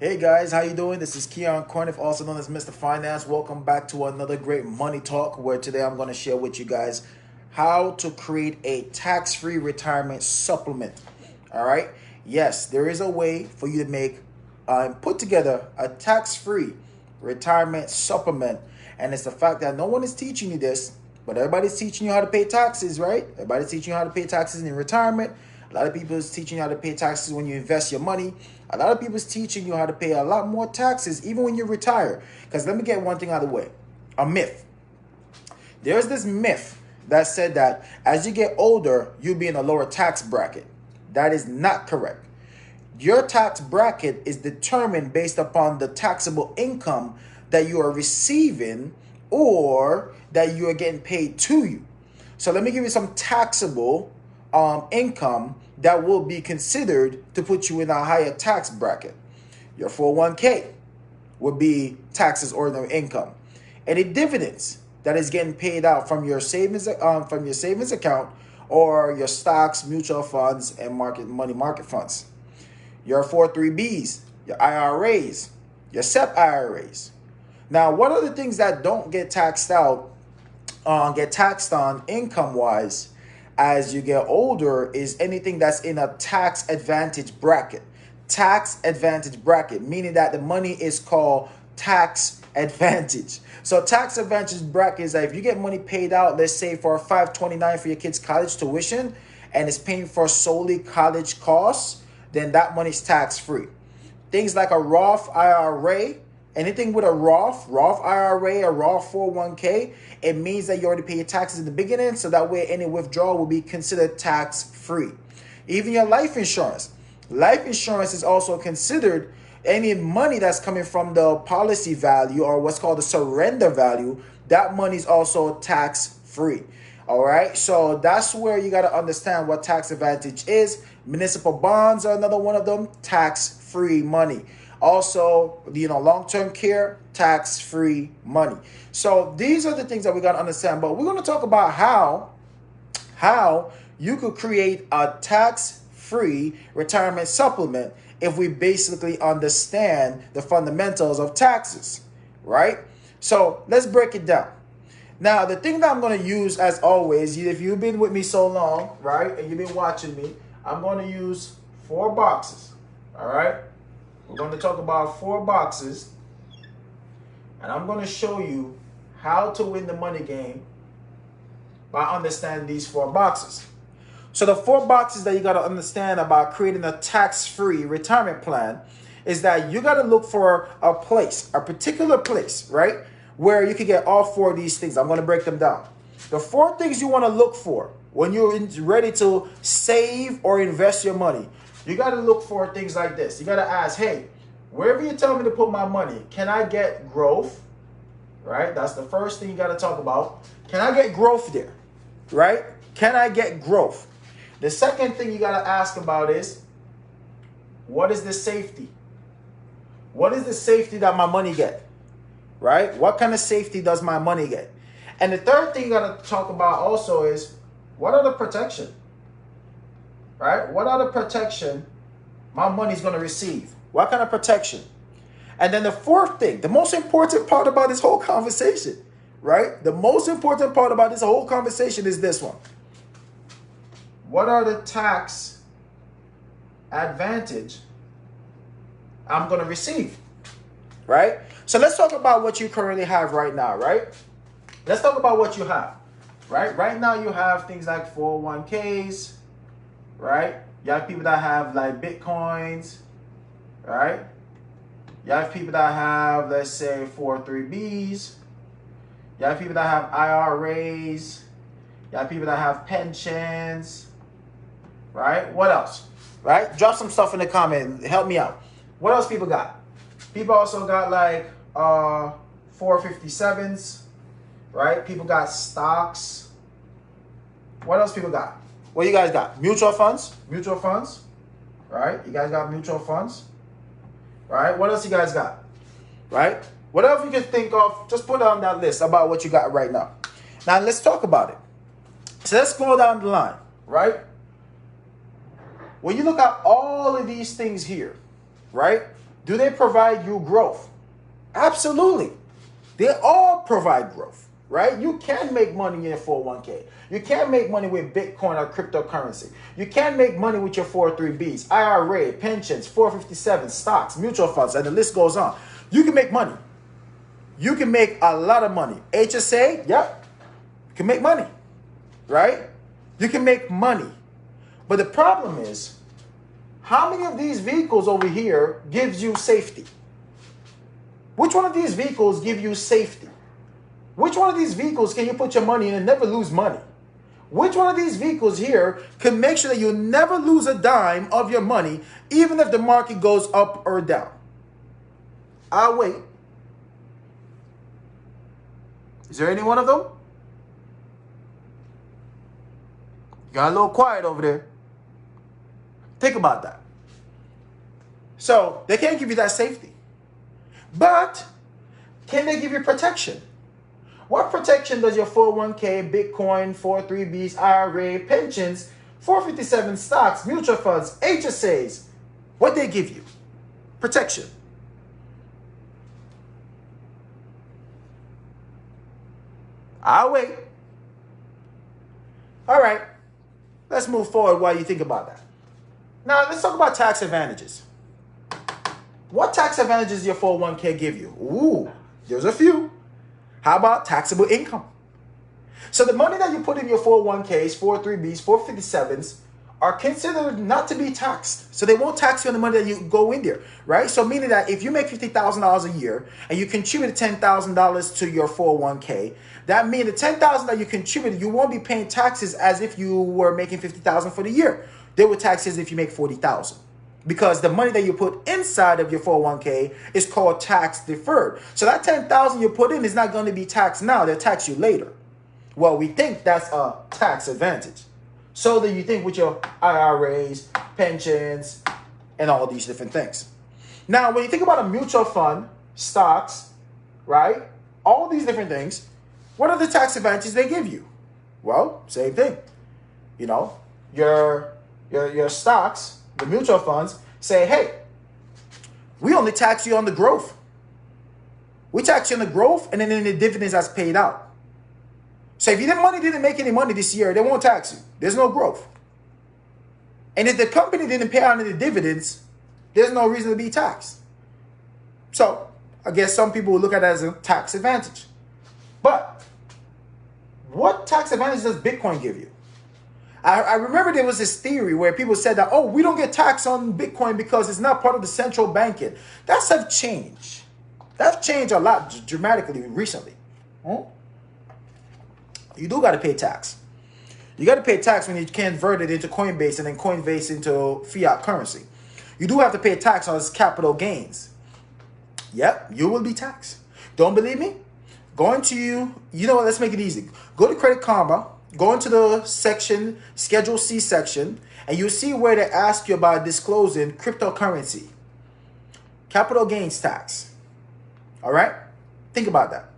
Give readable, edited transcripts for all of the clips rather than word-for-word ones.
Hey guys, how you doing? This is Keon Corniff, also known as Mr. Finance. Welcome back to another great money talk where today I'm going to share with you guys how to create a tax-free retirement supplement. All right? Yes, there is a way for you to make and put together a tax-free retirement supplement. And it's the fact that no one is teaching you this, but everybody's teaching you how to pay taxes, right? Everybody's teaching you how to pay taxes in retirement. A lot of people is teaching you how to pay taxes when you invest your money. A lot of people is teaching you how to pay a lot more taxes even when you retire. Because let me get one thing out of the way. A myth. There's this myth that said that as you get older, you'll be in a lower tax bracket. That is not correct. Your tax bracket is determined based upon the taxable income that you are receiving or that you are getting paid to you. So let me give you some taxable income that will be considered to put you in a higher tax bracket. Your 401k would be taxes ordinary income. Any dividends that is getting paid out from your savings account or your stocks, mutual funds, and money market funds. Your 403bs, your IRAs, your SEP IRAs. Now, what are the things that don't get taxed out, get taxed on income wise as you get older is anything that's in a tax advantage bracket. Tax advantage bracket, meaning that the money is called tax advantage. So tax advantage bracket is that if you get money paid out, let's say for 529 for your kids' college tuition, and it's paying for solely college costs, then that money's tax free. Things like a Roth IRA, anything with a Roth IRA, a Roth 401k, it means that you already pay your taxes in the beginning, so that way any withdrawal will be considered tax-free. Even your life insurance. Life insurance is also considered any money that's coming from the policy value or what's called the surrender value. That money is also tax-free. All right, so that's where you got to understand what tax advantage is. Municipal bonds are another one of them, tax-free money. Also, long-term care, tax-free money. So these are the things that we got to understand. But we're going to talk about how you could create a tax-free retirement supplement if we basically understand the fundamentals of taxes, right? So let's break it down. Now, the thing that I'm going to use, as always, if you've been with me so long, right, and you've been watching me, I'm going to use 4 boxes, all right? We're going to talk about 4 boxes, and I'm going to show you how to win the money game by understanding these 4 boxes. So the 4 boxes that you got to understand about creating a tax-free retirement plan is that you got to look for a place, a particular place, right, where you can get all 4 of these things. I'm going to break them down. The 4 things you want to look for when you're ready to save or invest your money, you got to look for things like this. You got to ask, hey, wherever you tell me to put my money, can I get growth? Right? That's the first thing you got to talk about. Can I get growth there? Right? Can I get growth? The second thing you got to ask about is, what is the safety? What is the safety that my money get? Right? What kind of safety does my money get? And the third thing you got to talk about also is, what are the protection? Right? What are the protection my money's going to receive? What kind of protection? And then the fourth thing, the most important part about this whole conversation, right? The most important part about this whole conversation is this one. What are the tax advantage I'm going to receive? Right? So let's talk about what you currently have right now, right? Let's talk about what you have, right? Right now you have things like 401ks, right? You have people that have like Bitcoins, right? You have people that have, let's say, 403bs. You have people that have IRAs. You have people that have pensions, right? What else? Right? Drop some stuff in the comment. Help me out. What else people got? People also got like 457s, right? People got stocks. What else people got? What you guys got? Mutual funds, right? You guys got mutual funds, right? What else you guys got, right? Whatever you can think of, just put it on that list about what you got right now. Now let's talk about it. So let's go down the line, right? When you look at all of these things here, right? Do they provide you growth? Absolutely. They all provide growth, right? You can make money in your 401k. You can make money with Bitcoin or cryptocurrency. You can make money with your 403bs, IRA, pensions, 457, stocks, mutual funds, and the list goes on. You can make money. You can make a lot of money. HSA, yep, you can make money, right? You can make money. But the problem is, how many of these vehicles over here gives you safety? Which one of these vehicles give you safety? Which one of these vehicles can you put your money in and never lose money? Which one of these vehicles here can make sure that you never lose a dime of your money, even if the market goes up or down? I'll wait. Is there any one of them? Got a little quiet over there. Think about that. So they can't give you that safety. But can they give you protection? What protection does your 401k, Bitcoin, 403bs, IRA, pensions, 457 stocks, mutual funds, HSAs, what they give you? Protection. I'll wait. All right. Let's move forward while you think about that. Now, let's talk about tax advantages. What tax advantages does your 401k give you? Ooh, there's a few. How about taxable income? So the money that you put in your 401ks, 403bs, 457s are considered not to be taxed. So they won't tax you on the money that you go in there, right? So meaning that if you make $50,000 a year and you contribute $10,000 to your 401k, that means the $10,000 that you contributed, you won't be paying taxes as if you were making $50,000 for the year. They would tax you as if you make $40,000. Because the money that you put inside of your 401k is called tax deferred. So that $10,000 you put in is not going to be taxed now. They'll tax you later. Well, we think that's a tax advantage. So that you think with your IRAs, pensions, and all these different things. Now, when you think about a mutual fund, stocks, right? All these different things, what are the tax advantages they give you? Well, same thing. You know, your stocks, the mutual funds say, hey, we only tax you on the growth. We tax you on the growth and then in the dividends that's paid out. So if your money didn't make any money this year, they won't tax you. There's no growth. And if the company didn't pay out any dividends, there's no reason to be taxed. So I guess some people will look at it as a tax advantage. But what tax advantage does Bitcoin give you? I remember there was this theory where people said that, oh, we don't get taxed on Bitcoin because it's not part of the central banking. That's have changed. That's changed a lot dramatically recently. You do got to pay tax. You got to pay tax when you convert it into Coinbase and then Coinbase into fiat currency. You do have to pay tax on its capital gains. Yep, you will be taxed. Don't believe me? Go into you know what, let's make it easy. Go to Credit Karma. Go into the section, Schedule C section, and you'll see where they ask you about disclosing cryptocurrency. Capital gains tax. All right? Think about that.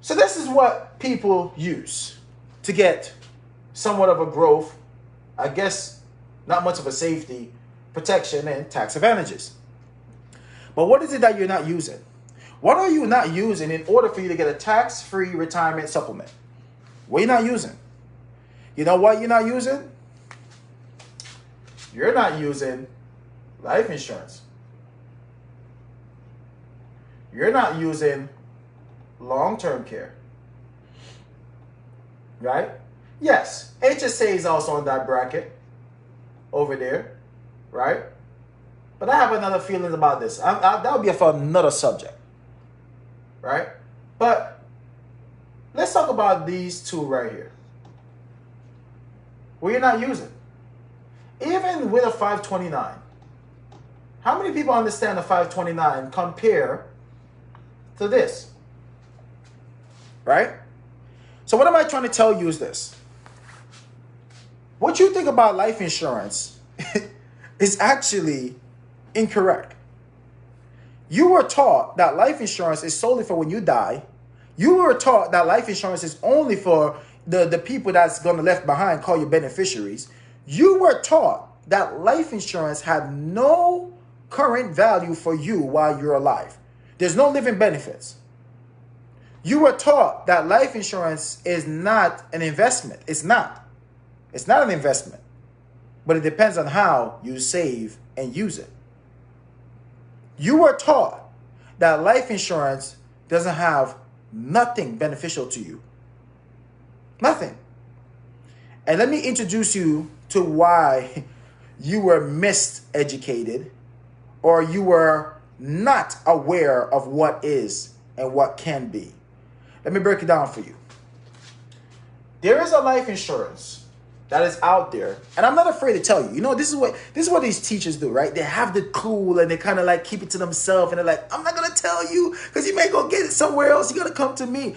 So this is what people use to get somewhat of a growth, I guess not much of a safety, protection, and tax advantages. But what is it that you're not using? What are you not using in order for you to get a tax-free retirement supplement? What are you not using? You know what you're not using? You're not using life insurance. You're not using long-term care. Right? Yes, HSA is also in that bracket over there. Right? But I have another feelings about this. That would be for another subject. Right? But let's talk about these two right here. Well, you're not using. Even with a 529, how many people understand a 529 compare to this? Right? So what am I trying to tell you is this. What you think about life insurance is actually incorrect. You were taught that life insurance is solely for when you die. You were taught that life insurance is only for the people that's going to left behind, call you beneficiaries. You were taught that life insurance had no current value for you while you're alive. There's no living benefits. You were taught that life insurance is not an investment. It's not. It's not an investment. But it depends on how you save and use it. You were taught that life insurance doesn't have nothing beneficial to you. Nothing. And let me introduce you to why you were miseducated or you were not aware of what is and what can be. Let me break it down for you. There is a life insurance that is out there, and I'm not afraid to tell you. You know, this is what these teachers do, right? They have the clue and they kind of like keep it to themselves, and they're like, I'm not gonna tell you because you may go get it somewhere else. You gotta come to me.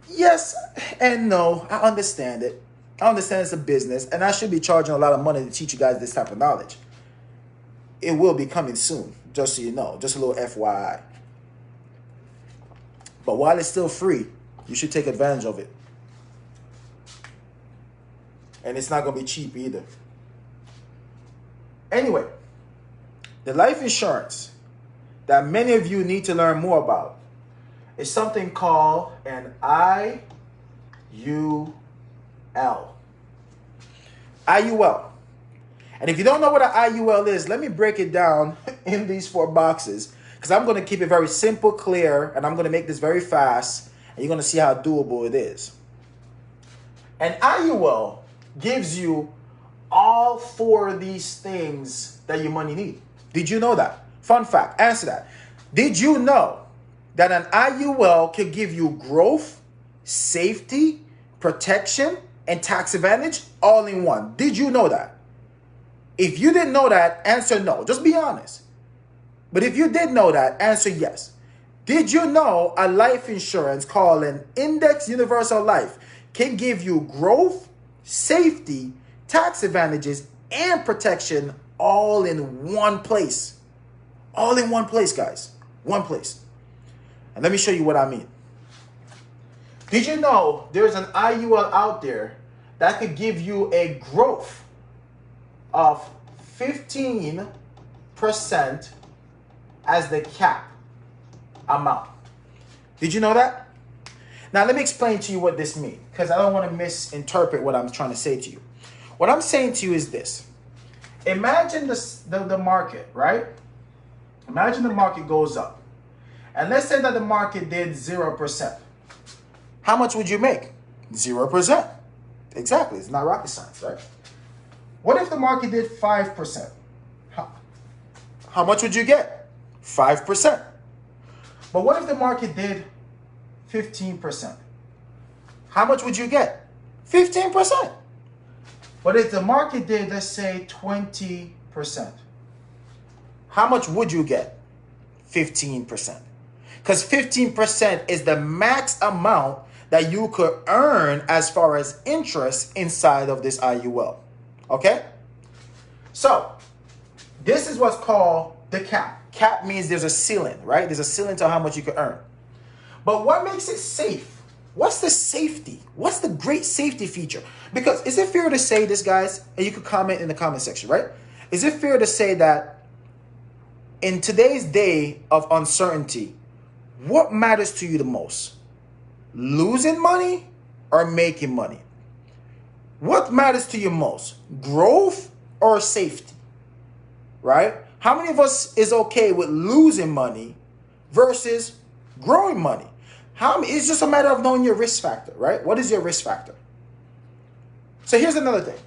Yes and no. I understand it. I understand it's a business, and I should be charging a lot of money to teach you guys this type of knowledge. It will be coming soon, just so you know. Just a little FYI. But while it's still free, you should take advantage of it. And it's not going to be cheap either. Anyway, the life insurance that many of you need to learn more about is something called an IUL. IUL. And if you don't know what an IUL is, let me break it down in these 4 boxes, because I'm going to keep it very simple, clear, and I'm going to make this very fast, and you're going to see how doable it is. An IUL gives you all 4 of these things that your money needs. Did you know that? Fun fact, answer that. Did you know that an IUL could give you growth, safety, protection, and tax advantage all in one? Did you know that? If you didn't know that, answer no. Just be honest. But if you did know that, answer yes. Did you know a life insurance called an Index Universal Life can give you growth, safety, tax advantages, and protection all in one place? All in one place, guys. One place. And let me show you what I mean. Did you know there's an IUL out there that could give you a growth of 15% as the cap amount? Did you know that? Now, let me explain to you what this means, because I don't want to misinterpret what I'm trying to say to you. What I'm saying to you is this. Imagine the market, right? Imagine the market goes up. And let's say that the market did 0%. How much would you make? 0%. Exactly. It's not rocket science, right? What if the market did 5%? How much would you get? 5%. But what if the market did 15%? How much would you get? 15%. But if the market did, let's say, 20%, how much would you get? 15%. Because 15% is the max amount that you could earn as far as interest inside of this IUL. Okay? So, this is what's called the cap. Cap means there's a ceiling, right? There's a ceiling to how much you can earn. But what makes it safe? What's the safety? What's the great safety feature? Because is it fair to say this, guys? And you could comment in the comment section, right? Is it fair to say that in today's day of uncertainty, what matters to you the most? Losing money or making money? What matters to you most? Growth or safety? Right? How many of us is okay with losing money versus growing money? It's just a matter of knowing your risk factor, right? What is your risk factor? So here's another thing.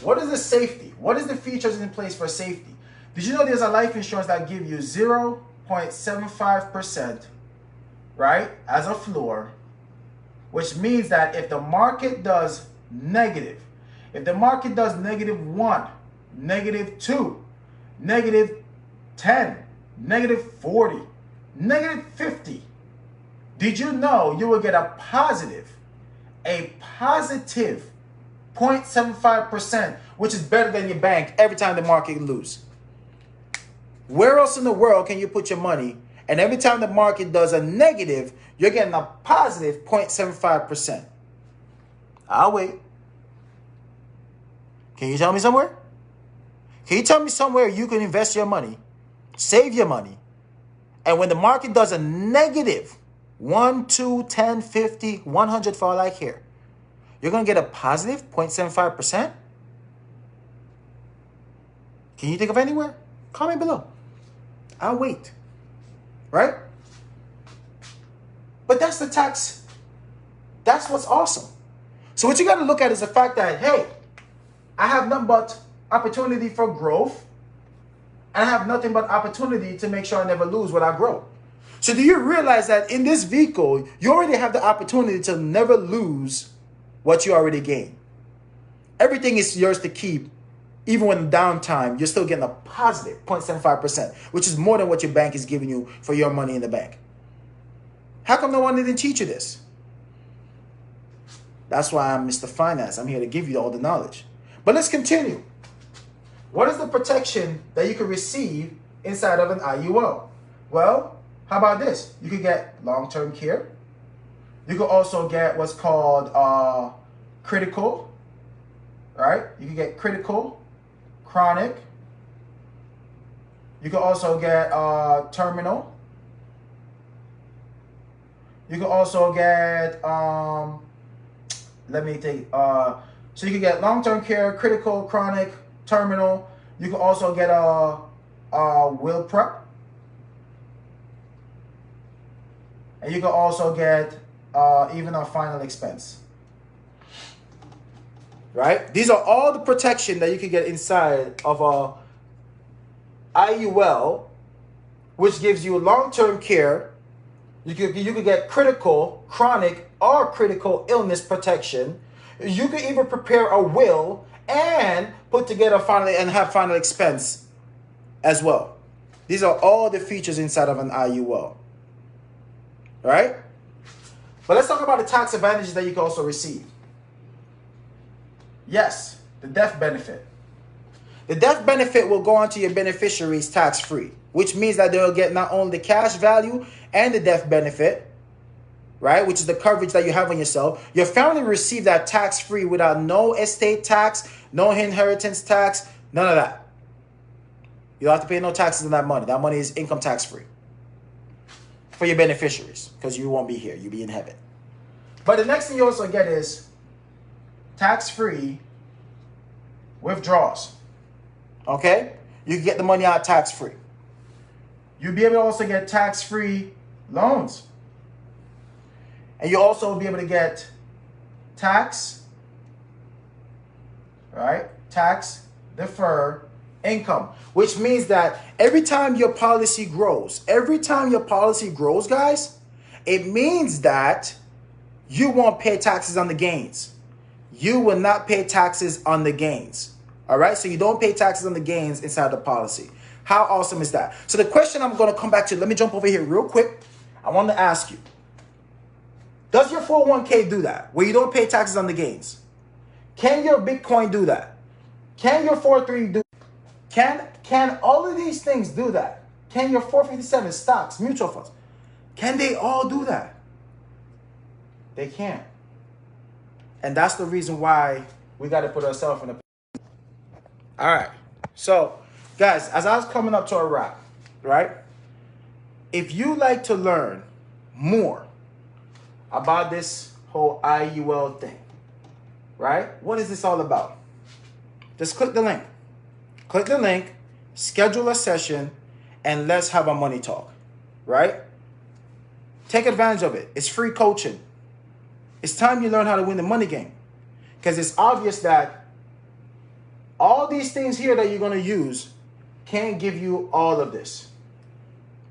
What is the safety? What is the features in place for safety? Did you know there's a life insurance that gives you 0.75%, right, as a floor, which means that if the market does negative, if the market does -1, -2, -10, -40, -50, did you know you will get a positive 0.75%, which is better than your bank every time the market loses? Where else in the world can you put your money, and every time the market does a negative, you're getting a positive 0.75%? I'll wait. Can you tell me somewhere? Can you tell me somewhere you can invest your money save your money. And when the market does a negative 1, 2, 10, 50, 100 for all I care, you're going to get a positive 0.75%. Can you think of anywhere? Comment below. I'll wait. Right? But that's the tax. That's what's awesome. So what you got to look at is the fact that, hey, I have nothing but opportunity for growth. And I have nothing but opportunity to make sure I never lose what I grow. So do you realize that in this vehicle, you already have the opportunity to never lose what you already gained? Everything is yours to keep. Even when downtime, you're still getting a positive 0.75%, which is more than what your bank is giving you for your money in the bank. How come no one didn't teach you this? That's why I'm Mr. Finance. I'm here to give you all the knowledge. But let's continue. What is the protection that you can receive inside of an IUL? Well, how about this? You could get long-term care. You could also get what's called critical, right? You can get critical, chronic. You could also get terminal. You could also get, so you can get long-term care, critical, chronic, terminal. You can also get a will prep. And you can also get even a final expense. Right? These are all the protection that you can get inside of a IUL, which gives you long-term care. You could get critical, chronic, or critical illness protection. You could even prepare a will and put together have final expense as well. These are all the features inside of an IUL. Right? But let's talk about the tax advantages that you can also receive. Yes, the death benefit. The death benefit will go onto your beneficiaries tax-free, which means that they'll get not only the cash value and the death benefit, right, which is the coverage that you have on yourself. Your family will receive that tax-free without no estate tax, no inheritance tax, none of that. You don't have to pay no taxes on that money. That money is income tax-free for your beneficiaries because you won't be here. You'll be in heaven. But the next thing you also get is tax-free withdrawals. Okay? You can get the money out tax-free. You'll be able to also get tax-free loans. And you'll also be able to get tax deferred income, which means that every time your policy grows, guys, it means that you won't pay taxes on the gains. You will not pay taxes on the gains. All right? So you don't pay taxes on the gains inside the policy. How awesome is that? So the question I'm going to come back to, let me jump over here real quick. I want to ask you, does your 401k do that, where you don't pay taxes on the gains? Can your Bitcoin do that? Can your 403 do that? Can all of these things do that? Can your 457 stocks, mutual funds, can they all do that? They can't. And that's the reason why we got to put ourselves in a... All right. So, guys, as I was coming up to a wrap, right? If you like to learn more about this whole IUL thing, right? What is this all about? Just click the link. Click the link, schedule a session, and let's have a money talk, right? Take advantage of it. It's free coaching. It's time you learn how to win the money game. Because it's obvious that all these things here that you're going to use can't give you all of this.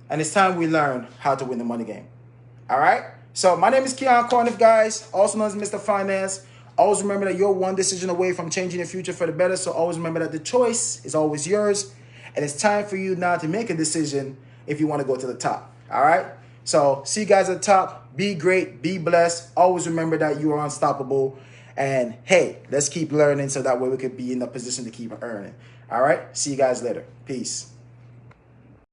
And it's time we learn how to win the money game. All right? So my name is Keon Corniff, guys, also known as Mr. Finance. Always remember that you're one decision away from changing your future for the better. So always remember that the choice is always yours. And it's time for you now to make a decision if you want to go to the top. All right? So see you guys at the top. Be great. Be blessed. Always remember that you are unstoppable. And hey, let's keep learning so that way we could be in a position to keep earning. All right? See you guys later. Peace.